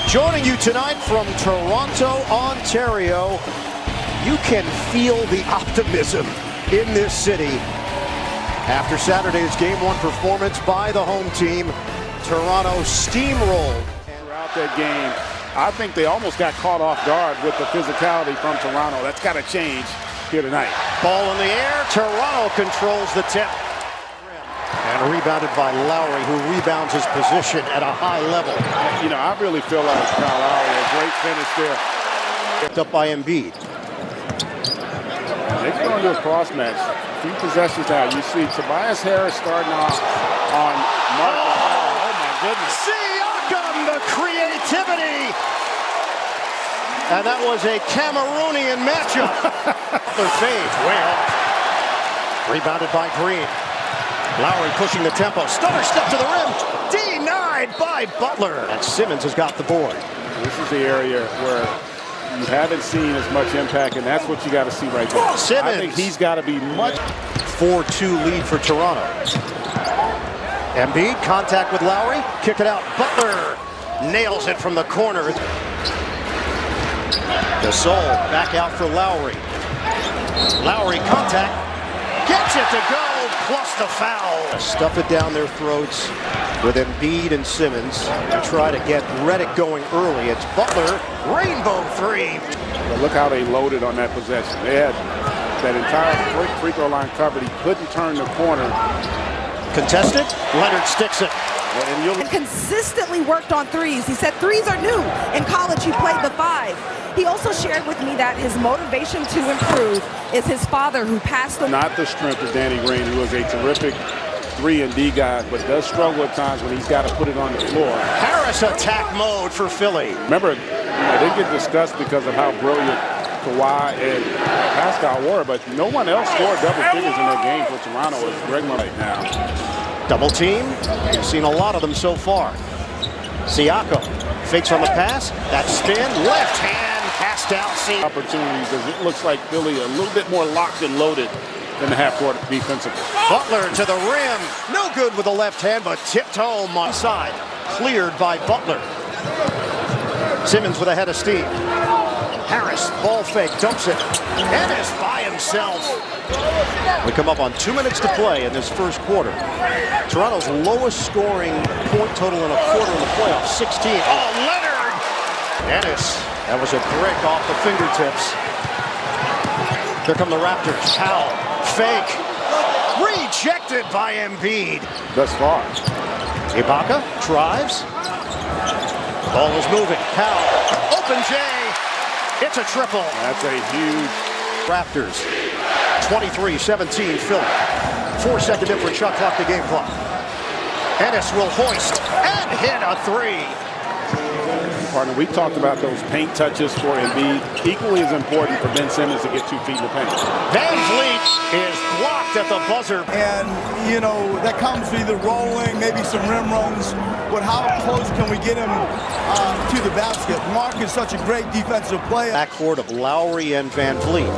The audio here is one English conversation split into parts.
Joining you tonight from Toronto, Ontario, you can feel the optimism in this city after Saturday's Game 1 performance by the home team. Toronto steamrolled throughout that game. I think they almost got caught off guard with the physicality from Toronto. That's got to change here tonight. Ball in the air. Toronto controls the tip. And rebounded by Lowry, who rebounds his position at a high level. You know, I really feel like Kyle Lowry, a great finish there. Picked up by Embiid. They're going to do a cross match. 3 possessions now. You see Tobias Harris starting off on Marcus. Oh my goodness. Siakam, the creativity. And that was a Cameroonian matchup. The fade, way off. Rebounded by Green. Lowry pushing the tempo. Stutter step to the rim. Denied by Butler. And Simmons has got the board. This is the area where you haven't seen as much impact, and that's what you got to see right there. Simmons. I think he's got to be much. 4-2 lead for Toronto. Embiid, contact with Lowry. Kick it out. Butler nails it from the corner. Gasol back out for Lowry. Lowry contact. Gets it to go. Plus the foul. Stuff it down their throats with Embiid and Simmons to try to get Redick going early. It's Butler, rainbow 3. But look how they loaded on that possession. They had that entire free throw line covered. He couldn't turn the corner. Contested, Leonard sticks it. And consistently worked on threes. He said threes are new. In college, he played the 5. He also shared with me that his motivation to improve is his father, who passed away. Not the strength of Danny Green, who is a terrific 3-and-D guy, but does struggle at times when he's got to put it on the floor. Harris attack mode for Philly. Remember, they get discussed because of how brilliant Kawhi and Pascal were, but no one else scored double figures in their game for Toronto as Bregman right now. Double team. We've seen a lot of them so far. Siakam fakes on the pass. That spin, left hand, cast out. Opportunities as it looks like Philly a little bit more locked and loaded than the half-court defensively. Butler to the rim. No good with the left hand, but tipped home on side. Cleared by Butler. Simmons with a head of steam. Harris, ball fake, dumps it. Ennis by himself. We come up on 2 minutes to play in this first quarter. Toronto's lowest scoring point total in a quarter in the playoffs, 16. Oh, Leonard! Ennis, that was a brick off the fingertips. Here come the Raptors. Powell, fake. Rejected by Embiid. Thus far. Ibaka drives. Ball is moving. Powell, open J. It's a triple. That's a huge. Raptors, 23-17 Philly. 4-second difference, shot clock to game clock. Ennis will hoist and hit a 3. Partner, we talked about those paint touches for Embiid. Equally as important for Ben Simmons to get 2 feet in the paint. Van Vliet is blocked at the buzzer. And, you know, that comes with either rolling, maybe some rim runs, but how close can we get him to the basket? Mark is such a great defensive player. Backcourt of Lowry and Van Vliet.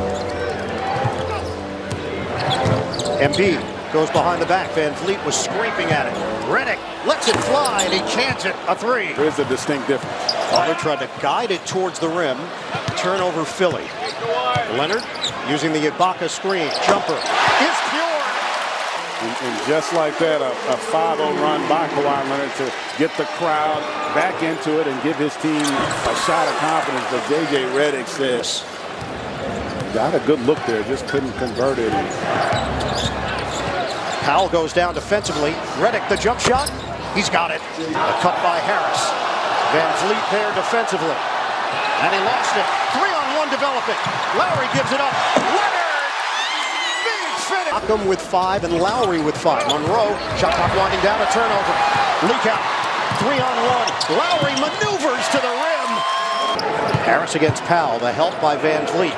Embiid goes behind the back. Van Vliet was scraping at it. Redick lets it fly, and he cans it a 3. There's a distinct difference. Butler tried to guide it towards the rim. Turnover Philly. Leonard using the Ibaka screen. Jumper is pure. And just like that, a 5-0 run by Kawhi Leonard to get the crowd back into it and give his team a shot of confidence. But J.J. Redick says, got a good look there, just couldn't convert it. Powell goes down defensively. Redick, the jump shot. He's got it. A cut by Harris. Van Vliet there defensively. And he lost it. 3-on-1 development. Lowry gives it up. Leonard! Big finish. Siakam with 5 and Lowry with 5. Monroe, shot clock winding down, a turnover. Leak out. 3-on-1. Lowry maneuvers to the rim. Harris against Powell. The help by Van Vliet.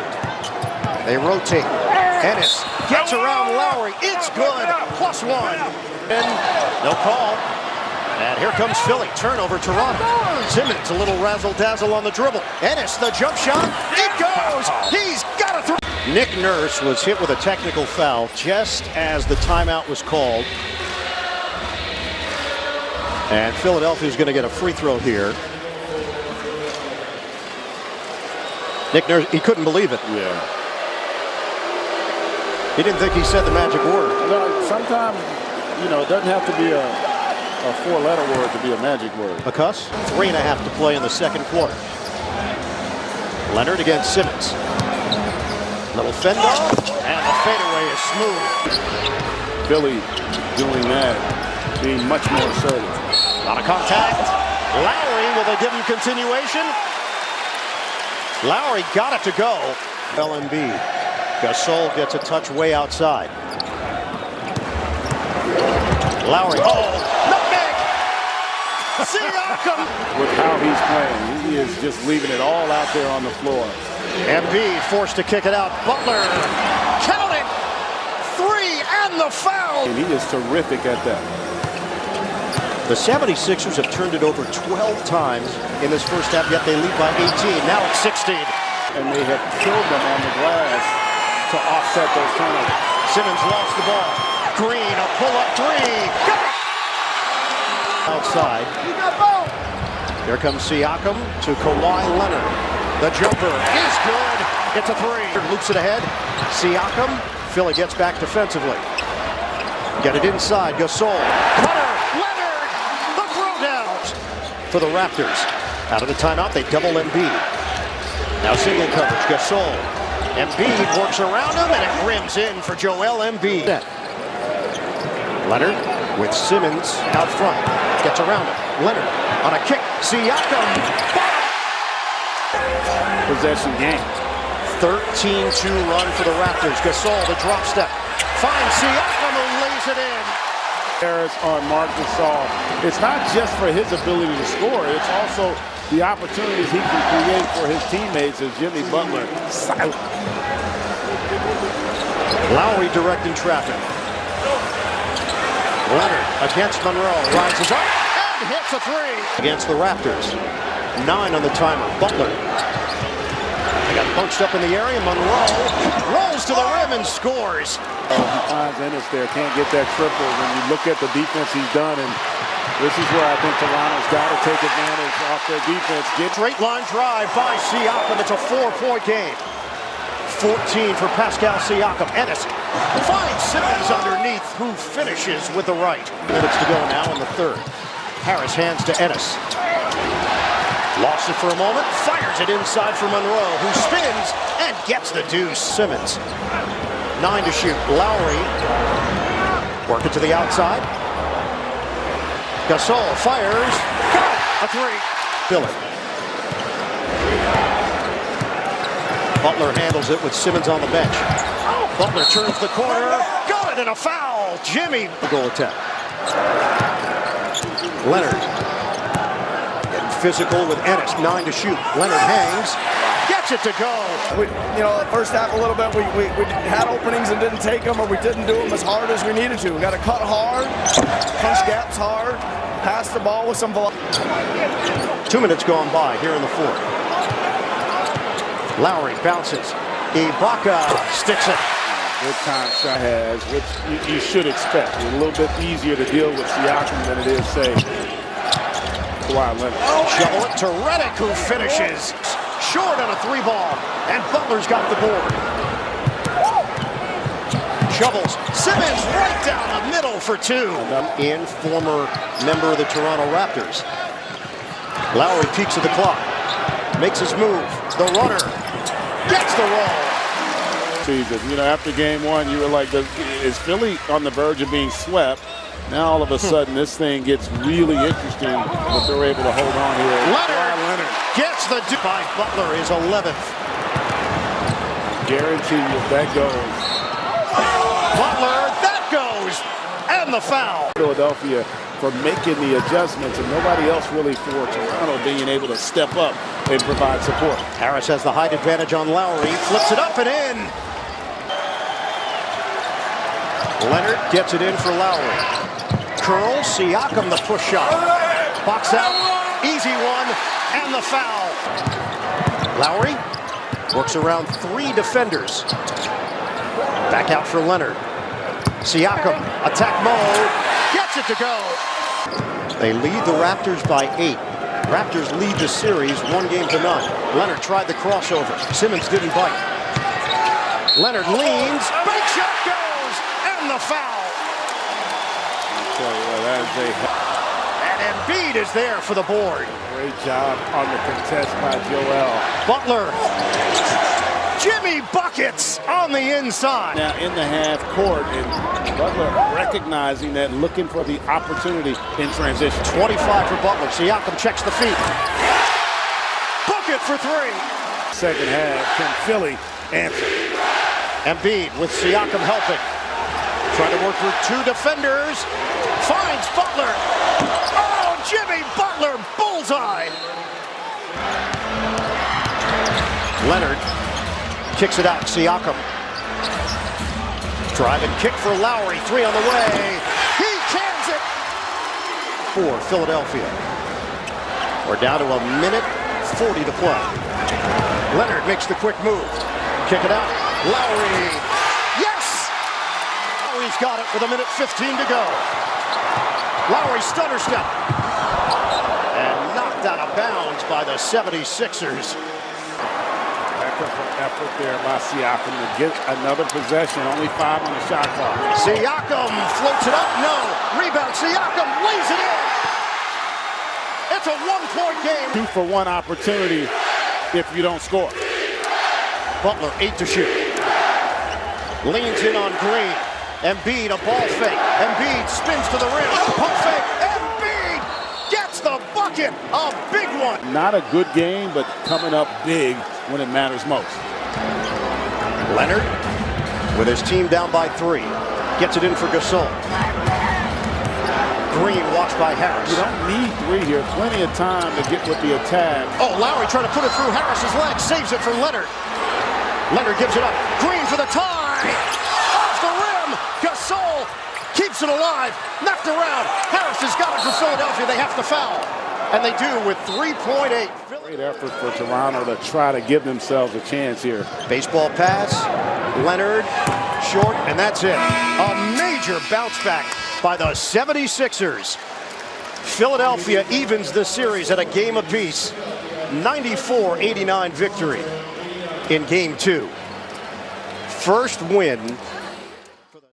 They rotate. Ennis gets around Lowry. It's good. +1. And no call. And here comes Philly. Turnover, Toronto. Simmons, a little razzle-dazzle on the dribble. Ennis, the jump shot. It goes. He's got a 3. Nick Nurse was hit with a technical foul just as the timeout was called. And Philadelphia's going to get a free throw here. Nick Nurse, he couldn't believe it. Yeah. He didn't think he said the magic word. No, sometimes, you know, it doesn't have to be a four-letter word to be a magic word. Because 3.5 to play in the second quarter. Leonard against Simmons. Little fend off, and the fadeaway is smooth. Philly doing that, being much more assertive. A lot of contact. Lowry, will they give him continuation? Lowry got it to go. LMB. Gasol gets a touch way outside. Lowry, nutmeg! Siakam! With how he's playing, he is just leaving it all out there on the floor. Embiid forced to kick it out. Butler, count it! 3 and the foul! And he is terrific at that. The 76ers have turned it over 12 times in this first half, yet they lead by 18. Now it's 16. And they have killed them on the glass to offset those turnovers. Simmons lost the ball. Green, a pull-up three. Got it! Outside. Here comes Siakam to Kawhi Leonard. The jumper is good. It's a three. Loops it ahead. Siakam. Philly gets back defensively. Get it inside. Gasol. Cutter. Leonard. The throwdown for the Raptors. Out of the timeout, they double Embiid. Now single coverage. Gasol. Embiid works around him, and it rims in for Joel Embiid. Leonard with Simmons out front. Gets around him. Leonard on a kick. Siakam. Possession game. 13-2 run for the Raptors. Gasol, the drop step. Finds Siakam, who lays it in. Harris on Marc Gasol. It's not just for his ability to score. It's also the opportunities he can create for his teammates as Jimmy Butler silent. Lowry directing traffic. Leonard against Monroe. Rises up and hits a three. Against the Raptors. 9 on the timer. Butler. They got bunched up in the area. Monroe rolls to the rim and scores. He finds Ennis there. Can't get that triple. When you look at the defense he's done, and this is where I think Toronto's got to take advantage off their defense. Straight line drive by Siakam. It's a 4-point game. 14 for Pascal Siakam. Ennis finds Simmons underneath, who finishes with the right. Minutes to go now in the third. Harris hands to Ennis. Lost it for a moment. Fires it inside for Monroe, who spins and gets the deuce. Simmons. 9 to shoot. Lowry. Work it to the outside. Gasol fires. Got it. A three. Philly. Butler handles it with Simmons on the bench. Butler turns the corner. Got it, and a foul. Jimmy. The goal attempt. Leonard. Getting physical with Ennis. 9 to shoot. Leonard hangs. Gets it to go. The first half a little bit, we had openings and didn't take them, or we didn't do them as hard as we needed to. We got to cut hard, punch gaps hard, pass the ball with some velocity. 2 minutes gone by here in the fourth. Lowry bounces. Ibaka sticks it. Good time shot has, which you should expect. It's a little bit easier to deal with Siakam than it is, say, Kawhi Leonard. Shovel it to Redick, who finishes short on a 3-ball, and Butler's got the board. Shovels. Simmons right down the middle for 2. In former member of the Toronto Raptors. Lowry peeks at the clock. Makes his move. The runner gets the roll. Season. After game 1, you were like, is Philly on the verge of being swept? Now all of a sudden this thing gets really interesting, but they're able to hold on here. Leonard gets the by Butler is 11th. Guarantee you that goes. Butler, that goes, and the foul. Philadelphia for making the adjustments, and nobody else really for Toronto being able to step up and provide support. Harris has the height advantage on Lowry, flips it up and in. Leonard gets it in for Lowry. Curl, Siakam the push shot. Box out, easy one, and the foul. Lowry works around 3 defenders. Back out for Leonard. Siakam, attack mode, gets it to go. They lead the Raptors by 8. Raptors lead the series 1-0. Leonard tried the crossover. Simmons didn't bite. Leonard leans, big shot goes, and the foul. And Embiid is there for the board. Great job on the contest by Joel. Butler. Jimmy buckets on the inside. Now in the half court, and Butler recognizing that, looking for the opportunity in transition. 25 for Butler. Siakam checks the feet. Bucket for three. Second half, can Philly answer? Embiid with Siakam helping. Trying to work through two defenders. Finds Butler. Oh, Jimmy Butler, bullseye. Leonard kicks it out. Siakam. Drive and kick for Lowry. Three on the way. He cans it. For Philadelphia. We're down to 1:40 to play. Leonard makes the quick move. Kick it out. Lowry. Yes! Lowry's got it with 1:15 to go. Lowry stutter step. And knocked out of bounds by the 76ers. Effort there by Siakam to get another possession. Only 5 on the shot clock. Siakam floats it up. No. Rebound. Siakam lays it in. It's a 1-point game. 2-for-1 opportunity if you don't score. Butler 8 to shoot. Leans in on Green. Embiid a ball fake. Embiid spins to the rim. Pump fake. Embiid gets the bucket. A big one. Not a good game, but coming up big when it matters most. Leonard with his team down by 3. Gets it in for Gasol. Green watched by Harris. You don't need 3 here. Plenty of time to get with the attack. Oh, Lowry trying to put it through Harris's legs. Saves it for Leonard. Leonard gives it up. Green for the tie. Off the rim. Gasol keeps it alive. Knocked around. Harris has got it for Philadelphia. They have to foul. And they do with 3.8. Great effort for Toronto to try to give themselves a chance here. Baseball pass. Leonard short, and that's it. A major bounce back by the 76ers. Philadelphia evens the series at a game apiece. 94-89 victory in Game 2. First win